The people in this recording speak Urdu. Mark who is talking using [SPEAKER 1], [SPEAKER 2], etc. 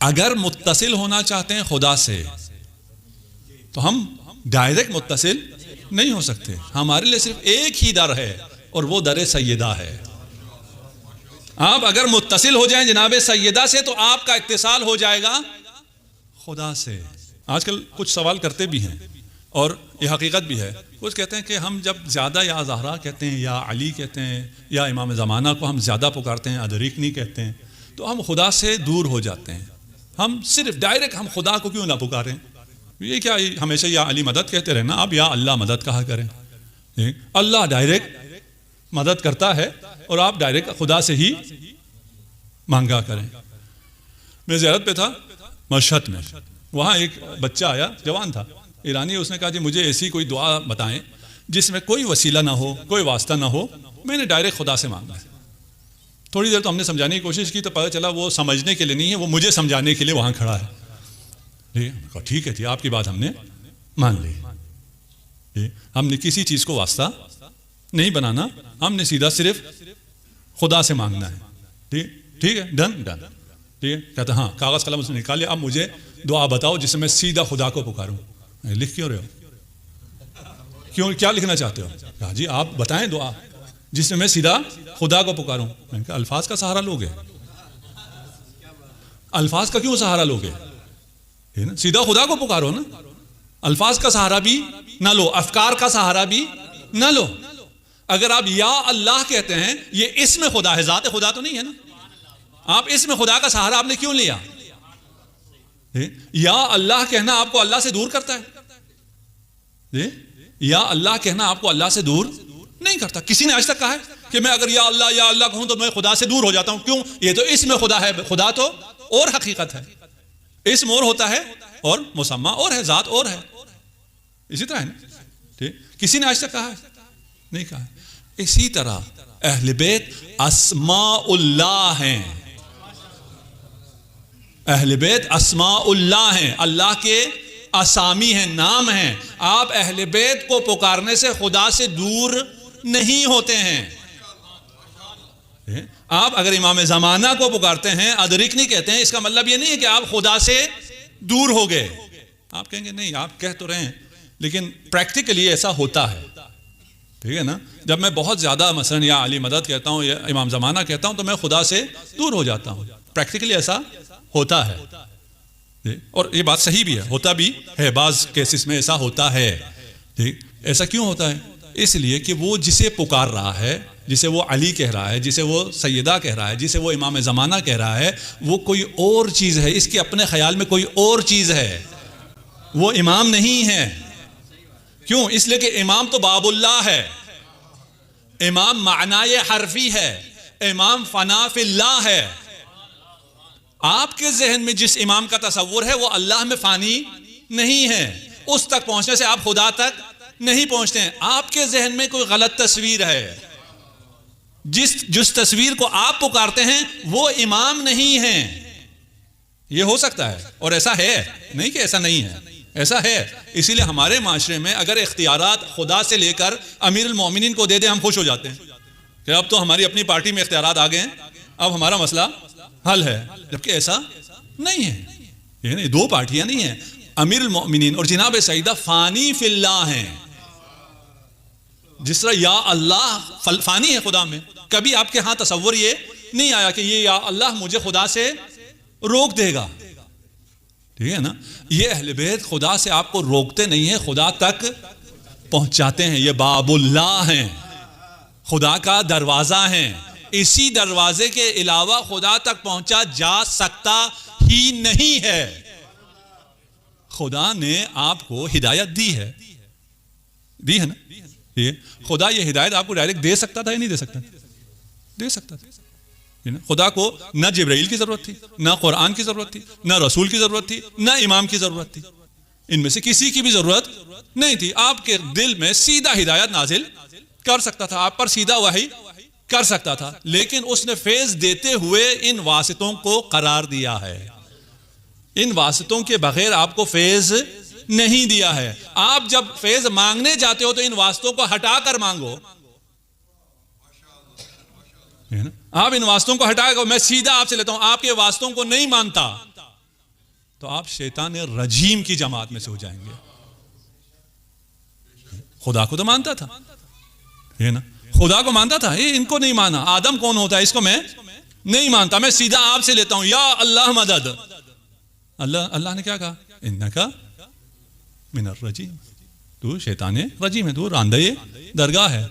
[SPEAKER 1] اگر متصل ہونا چاہتے ہیں خدا سے تو ہم ڈائریکٹ متصل نہیں ہو سکتے. ہمارے لیے صرف ایک ہی در ہے اور وہ در سیدہ ہے. آپ اگر متصل ہو جائیں جناب سیدہ سے تو آپ کا اتصال ہو جائے گا خدا سے. آج کل کچھ سوال کرتے بھی ہیں اور یہ حقیقت بھی ہے. کچھ کہتے ہیں کہ ہم جب زیادہ یا زہرا کہتے ہیں یا علی کہتے ہیں یا امام زمانہ کو ہم زیادہ پکارتے ہیں، ادریکنی کہتے ہیں، تو ہم خدا سے دور ہو جاتے ہیں. ہم صرف ڈائریکٹ ہم خدا کو کیوں نہ پکاریں؟ یہ کیا ہمیشہ یا علی مدد کہتے رہنا، آپ یا اللہ مدد کہا کریں. اللہ ڈائریکٹ مدد کرتا ہے اور آپ ڈائریکٹ خدا سے ہی مانگا کریں. میں زیارت پہ تھا مشہد میں، وہاں ایک بچہ آیا، جوان تھا، ایرانی. اس نے کہا جی مجھے ایسی کوئی دعا بتائیں جس میں کوئی وسیلہ نہ ہو، کوئی واسطہ نہ ہو، میں نے ڈائریکٹ خدا سے مانگا ہے. تھوڑی دیر تو ہم نے سمجھانے کی کوشش کی تو پتہ چلا وہ سمجھنے کے لیے نہیں ہے، وہ مجھے سمجھانے کے لیے وہاں کھڑا ہے. ٹھیک ہے جی، آپ کی بات ہم نے مان لی. ہم نے کسی چیز کو واسطہ نہیں بنانا، ہم نے سیدھا صرف خدا سے مانگنا ہے. ٹھیک ہے، ڈن ڈن. ٹھیک ہے، کہتا ہاں کاغذ قلم اس نے نکالے، اب مجھے دعا بتاؤ جس میں سیدھا خدا کو پکاروں. لکھ کیوں رہے ہو؟ کیوں، کیا لکھنا چاہتے ہو؟ کہا جی آپ بتائیں دعا جس میں میں سیدھا خدا کو پکاروں. میں نے کہا الفاظ کا سہارا لوگے، الفاظ کا کیوں سہارا لوگے؟ سیدھا خدا کو پکارو نا. الفاظ کا سہارا بھی نہ لو، افکار کا سہارا بھی نہ لو. اگر آپ یا اللہ کہتے ہیں، یہ اسم خدا ہے، ذات خدا تو نہیں ہے نا. آپ اسم خدا کا سہارا آپ نے کیوں لیا؟ یا اللہ کہنا آپ کو اللہ سے دور کرتا ہے؟ یا اللہ کہنا آپ کو اللہ سے دور نہیں کرتا. کسی نے آج تک کہا ہے کہ میں اگر یا اللہ کہوں تو میں خدا سے دور ہو جاتا ہوں؟ کیوں؟ یہ تو اسم خدا ہے. خدا تو اور حقیقت ہے، اسم اور ہوتا ہے اور مسمى اور ہے، ذات اور ہے. اسی طرح ہے نا. کسی نے آج تک کہا ہے؟ نہیں کہا. اسی طرح اہل بیت اسماء اللہ ہیں. اہل بیت اسماء اللہ ہیں، اللہ کے اسامی ہیں، نام ہیں. آپ اہل بیت کو پکارنے سے خدا سے دور نہیں ہوتے ہیں. آپ اگر امام زمانہ کو پکارتے ہیں، ادریکنی کہتے ہیں، اس کا مطلب یہ نہیں ہے کہ آپ خدا سے دور ہو گئے. آپ کہیں گے نہیں، آپ کہہ تو رہے ہیں لیکن پریکٹیکلی ایسا ہوتا ہے. ٹھیک ہے نا. جب میں بہت زیادہ مثلا یا علی مدد کہتا ہوں یا امام زمانہ کہتا ہوں تو میں خدا سے دور ہو جاتا ہوں. پریکٹیکلی ایسا ہوتا ہے اور یہ بات صحیح بھی ہے، ہوتا بھی ہے. بعض کیسز میں ایسا ہوتا ہے. ایسا کیوں ہوتا ہے؟ اس لیے کہ وہ جسے پکار رہا ہے، جسے وہ علی کہہ رہا ہے، جسے وہ سیدہ کہہ رہا ہے، جسے وہ امام زمانہ کہہ رہا ہے، وہ کوئی اور چیز ہے. اس کے اپنے خیال میں کوئی اور چیز ہے، وہ امام نہیں ہے. کیوں؟ اس لیے کہ امام تو باب اللہ ہے، امام معنی حرفی ہے، امام فنا فی اللہ ہے. آپ کے ذہن میں جس امام کا تصور ہے وہ اللہ میں فانی نہیں ہے. اس تک پہنچنے سے آپ خدا تک نہیں پہنچتے ہیں. آپ کے ذہن میں کوئی غلط تصویر ہے. جس تصویر کو آپ پکارتے ہیں وہ امام نہیں ہے. یہ ہو سکتا ہے اور ایسا ہے، نہیں کہ ایسا نہیں ہے، ایسا ہے. اسی لیے ہمارے معاشرے میں اگر اختیارات خدا سے لے کر امیر المومنین کو دے دیں ہم خوش ہو جاتے ہیں کہ اب تو ہماری اپنی پارٹی میں اختیارات آ گئے ہیں، اب ہمارا مسئلہ حل ہے. جبکہ ایسا نہیں ہے. یہ دو پارٹیاں نہیں ہیں. امیر المومنین اور جناب سیدہ فانی فی اللہ ہیں. جس طرح یا اللہ فانی ہے خدا میں، کبھی آپ کے ہاں تصور یہ نہیں آیا کہ یہ یا اللہ مجھے خدا سے روک دے گا. ٹھیک ہے نا. یہ اہل بیت خدا سے آپ کو روکتے نہیں ہیں، خدا تک پہنچاتے ہیں. یہ باب اللہ ہیں، خدا کا دروازہ ہیں. اسی دروازے کے علاوہ خدا تک پہنچا جا سکتا ہی نہیں ہے. خدا نے آپ کو ہدایت دی ہے نا. یہ خدا یہ ہدایت آپ کو ڈائریکٹ دے سکتا تھا یا نہیں دے سکتا؟ دے سکتا تھا. خدا کو نہ جبرائیل کی ضرورت تھی، نہ قرآن کی ضرورت تھی، نہ رسول کی ضرورت تھی، نہ امام کی ضرورت تھی. ان میں سے کسی کی بھی ضرورت نہیں تھی. آپ کے دل میں سیدھا ہدایت نازل کر سکتا تھا، آپ پر سیدھا وحی کر سکتا تھا. لیکن اس نے فیض دیتے ہوئے ان واسطوں کو قرار دیا ہے. ان واسطوں کے بغیر آپ کو فیض نہیں دیا ہے. آپ جب فیض مانگنے جاتے ہو تو ان واسطوں کو ہٹا کر مانگو. آپ ان واسطوں کو ہٹا کر، میں سیدھا آپ سے لیتا ہوں، آپ کے واسطوں کو نہیں مانتا. تو آپ شیطان رجیم کی جماعت میں سے ہو جائیں گے. خدا کو تو مانتا تھا یہ نا, خدا کو مانتا تھا, یہ ان کو نہیں مانا. آدم کون ہوتا ہے اس کو میں نہیں مانتا, میں سیدھا آپ سے لیتا ہوں, یا اللہ مدد. اللہ نے کیا کہا, انکا من الرجیم, تو شیطان رجیم ہے, تو راندہ درگاہ ہے.